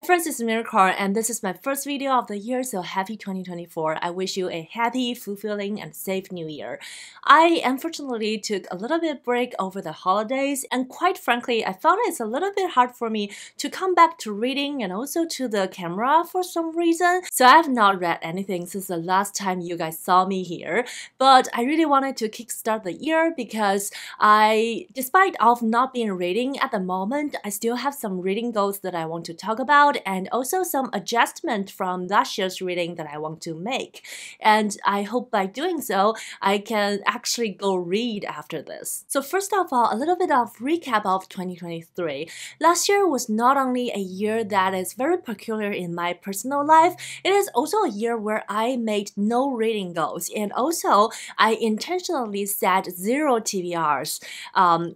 Friends, it's Miracle, and this is my first video of the year, so happy 2024. I wish you a happy, fulfilling, and safe new year. I unfortunately took a little bit break over the holidays, and quite frankly, I found it's a little bit hard for me to come back to reading and also to the camera for some reason. So I have not read anything since the last time you guys saw me here, but I really wanted to kickstart the year because despite of not being reading at the moment, I still have some reading goals that I want to talk about and also some adjustment from last year's reading that I want to make. And I hope by doing so, I can actually go read after this. So first of all, a little bit of recap of 2023. Last year was not only a year that is very peculiar in my personal life, it is also a year where I made no reading goals, and also I intentionally set 0 TBRs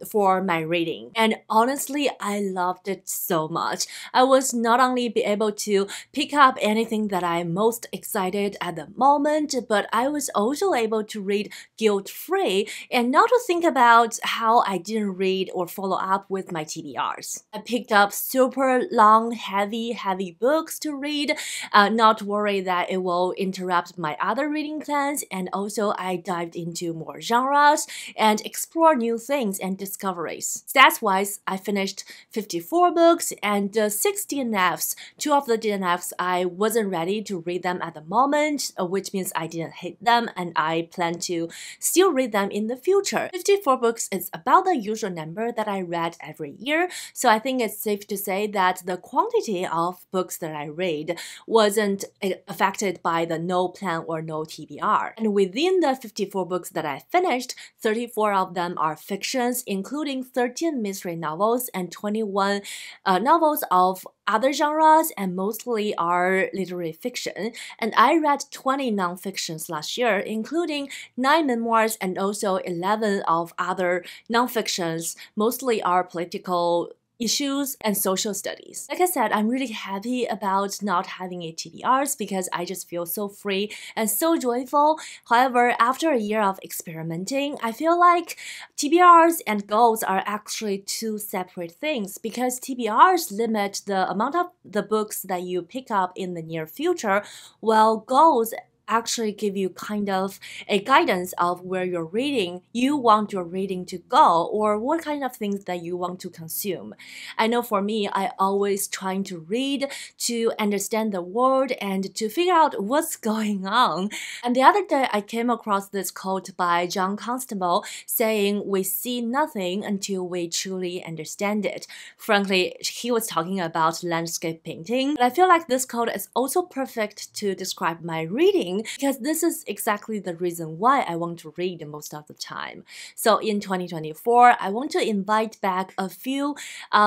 for my reading. And honestly, I loved it so much. I was not only be able to pick up anything that I'm most excited at the moment, but I was also able to read guilt-free and not to think about how I didn't read or follow up with my TBRs. I picked up super long, heavy books to read, not worry that it will interrupt my other reading plans, and also I dived into more genres and explore new things and discoveries. Stats-wise, I finished 54 books and 60 DNFs. 2 of the DNFs, I wasn't ready to read them at the moment, which means I didn't hate them and I plan to still read them in the future. 54 books is about the usual number that I read every year, so I think it's safe to say that the quantity of books that I read wasn't affected by the no plan or no TBR. And within the 54 books that I finished, 34 of them are fictions, including 13 mystery novels and 21 novels of other genres, and mostly are literary fiction. And I read 20 non-fictions last year, including 9 memoirs and also 11 of other non-fictions, mostly are political issues and social studies. Like I said, I'm really happy about not having a TBRs because I just feel so free and so joyful. However, after a year of experimenting, I feel like TBRs and goals are actually 2 separate things because TBRs limit the amount of the books that you pick up in the near future, while goals actually give you kind of a guidance of where you want your reading to go, or what kind of things that you want to consume. I know for me, I always trying to read to understand the world and to figure out what's going on. And the other day, I came across this quote by John Constable saying, "We see nothing until we truly understand it." Frankly, he was talking about landscape painting, but I feel like this quote is also perfect to describe my reading, because this is exactly the reason why I want to read most of the time. So in 2024, I want to invite back a few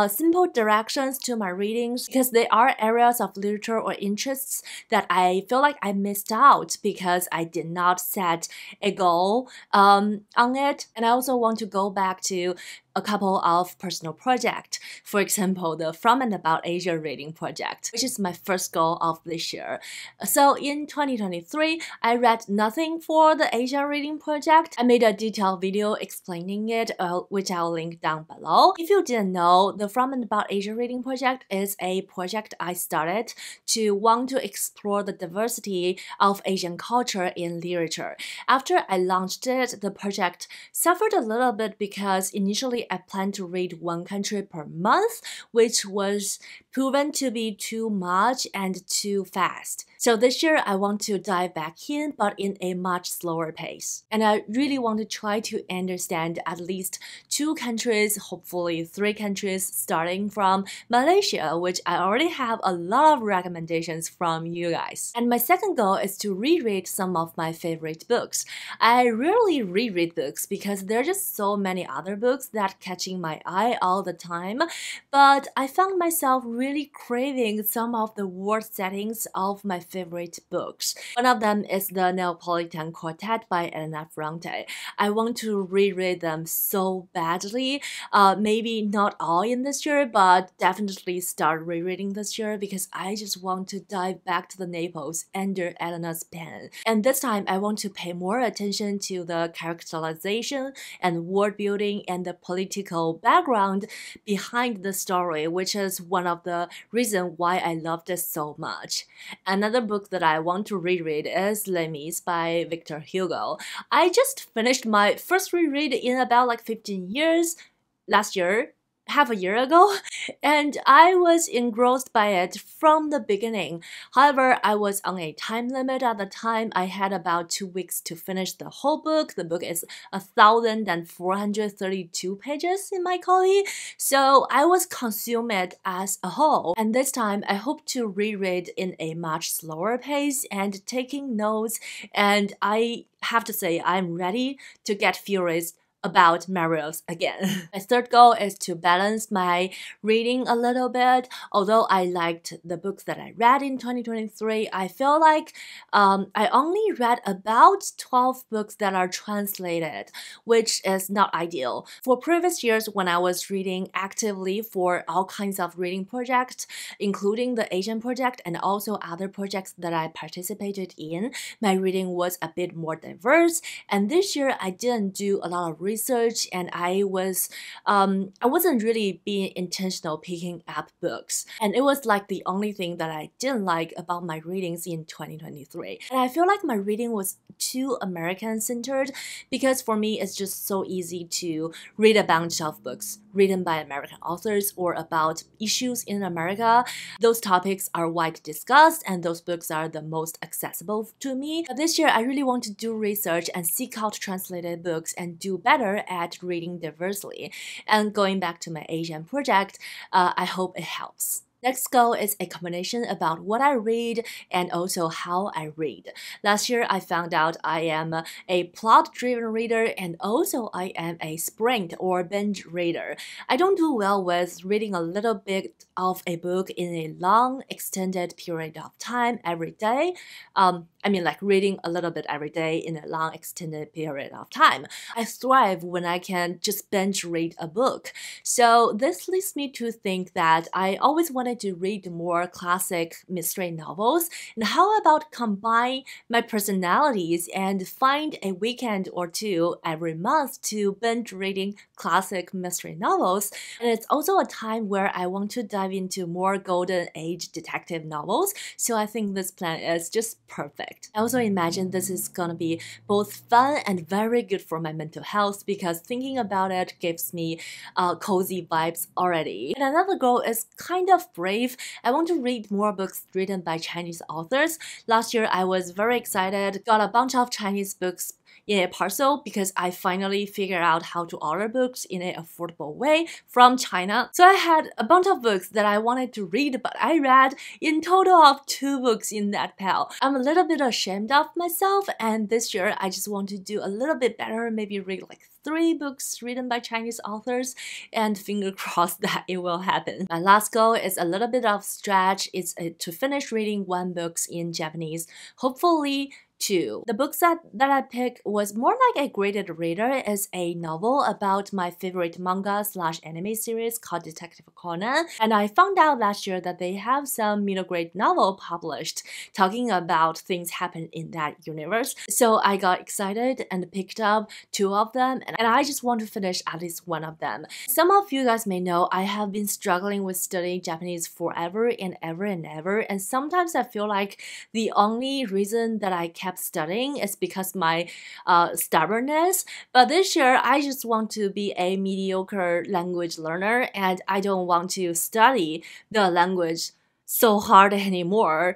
simple directions to my readings because they are areas of literature or interests that I feel like I missed out because I did not set a goal on it. And I also want to go back to a couple of personal projects. For example, the From and About Asia reading project, which is my first goal of this year. So in 2023, I read nothing for the Asia reading project. I made a detailed video explaining it, which I'll link down below. If you didn't know, the From and About Asia reading project is a project I started to want to explore the diversity of Asian culture in literature. After I launched it, the project suffered a little bit because initially I planned to read 1 country per month, which was proven to be too much and too fast. So this year I want to dive back in, but in a much slower pace. And I really want to try to understand at least 2 countries, hopefully 3 countries, starting from Malaysia, which I already have a lot of recommendations from you guys. And my second goal is to reread some of my favorite books. I rarely reread books because there are just so many other books that catching my eye all the time, but I found myself really craving some of the world settings of my favorite books. One of them is the Neapolitan Quartet by Elena Ferrante. I want to reread them so badly. Maybe not all in this year, but definitely start rereading this year because I just want to dive back to the Naples under Elena's pen. And this time I want to pay more attention to the characterization and world building and the political background behind the story, which is one of the the reason why I loved it so much. Another book that I want to reread is Les Mis by Victor Hugo. I just finished my first reread in about like 15 years last year, half a year ago, and I was engrossed by it from the beginning. However, I was on a time limit at the time. I had about 2 weeks to finish the whole book. The book is 1,432 pages in my copy, so I was consumed it as a whole. And this time, I hope to reread in a much slower pace and taking notes, and I have to say I'm ready to get furious about Marios again. My third goal is to balance my reading a little bit. Although I liked the books that I read in 2023, I feel like I only read about 12 books that are translated, which is not ideal. For previous years, when I was reading actively for all kinds of reading projects, including the Asian project and also other projects that I participated in, my reading was a bit more diverse. And this year, I didn't do a lot of research, and I wasn't really being intentional picking up books, and it was like the only thing that I didn't like about my readings in 2023. And I feel like my reading was too American centered, because for me it's just so easy to read a bunch of books written by American authors or about issues in America. Those topics are widely discussed and those books are the most accessible to me. But this year I really want to do research and seek out translated books and do better at reading diversely. And going back to my Asian project, I hope it helps. Next goal is a combination about what I read and also how I read. Last year, I found out I am a plot-driven reader and also I am a sprint or binge reader. I don't do well with reading a little bit of a book in a long, extended period of time every day. I mean like reading a little bit every day in a long, extended period of time. I thrive when I can just binge read a book. So this leads me to think that I always wanted to read more classic mystery novels, and how about combine my personalities and find a weekend or two every month to binge reading classic mystery novels. And it's also a time where I want to dive into more golden age detective novels, so I think this plan is just perfect. I also imagine this is gonna be both fun and very good for my mental health, because thinking about it gives me cozy vibes already. And another goal is kind of brave. I want to read more books written by Chinese authors. Last year I was very excited, got a bunch of Chinese books in a parcel because I finally figured out how to order books in an affordable way from China. So I had a bunch of books that I wanted to read, but I read in total of 2 books in that pile. I'm a little bit ashamed of myself, and this year I just want to do a little bit better, maybe read like 3 books written by Chinese authors, and finger crossed that it will happen. My last goal is a little bit of stretch. It's to finish reading 1 book in Japanese, hopefully 2. The books that I picked was more like a graded reader. It's a novel about my favorite manga/anime series called Detective Conan, and I found out last year that they have some middle grade novel published talking about things happen in that universe. So I got excited and picked up 2 of them, and I just want to finish at least 1 of them. Some of you guys may know I have been struggling with studying Japanese forever and ever and ever, and sometimes I feel like the only reason that I kept studying is because my stubbornness. But this year I just want to be a mediocre language learner, and I don't want to study the language so hard anymore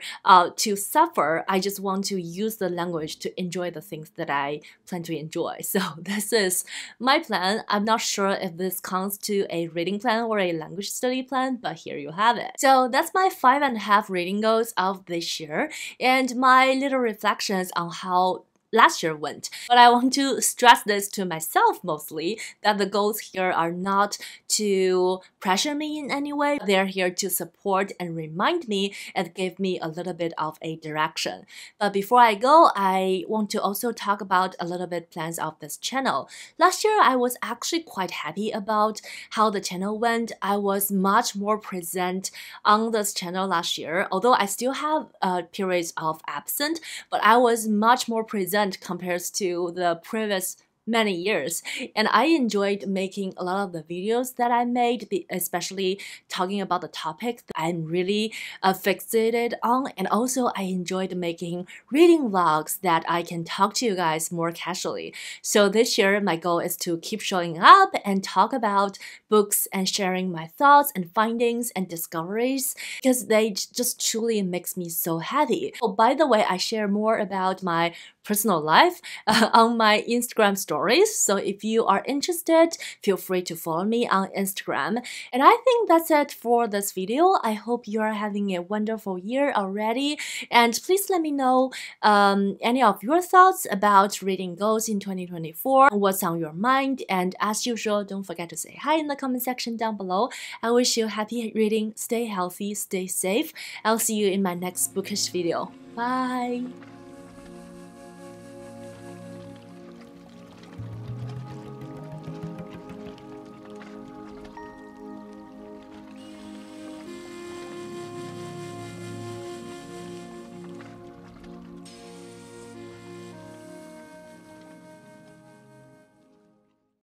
to suffer. I just want to use the language to enjoy the things that I plan to enjoy. So this is my plan. I'm not sure if this counts to a reading plan or a language study plan, but here you have it. So that's my 5.5 reading goals of this year, and my little reflections on how last year went. But I want to stress this to myself mostly, that the goals here are not to pressure me in any way. They're here to support and remind me and give me a little bit of a direction. But before I go, I want to also talk about a little bit plans of this channel. Last year, I was actually quite happy about how the channel went. I was much more present on this channel last year, although I still have periods of absent, but I was much more present compared to the previous many years, and I enjoyed making a lot of the videos that I made, especially talking about the topic that I'm really fixated on. And also I enjoyed making reading vlogs that I can talk to you guys more casually. So this year my goal is to keep showing up and talk about books and sharing my thoughts and findings and discoveries, because they just truly makes me so happy. Oh, by the way, I share more about my personal life on my Instagram stories. So if you are interested, feel free to follow me on Instagram. And I think that's it for this video. I hope you are having a wonderful year already. And please let me know any of your thoughts about reading goals in 2024, what's on your mind. And as usual, don't forget to say hi in the comment section down below. I wish you happy reading, stay healthy, stay safe. I'll see you in my next bookish video. Bye!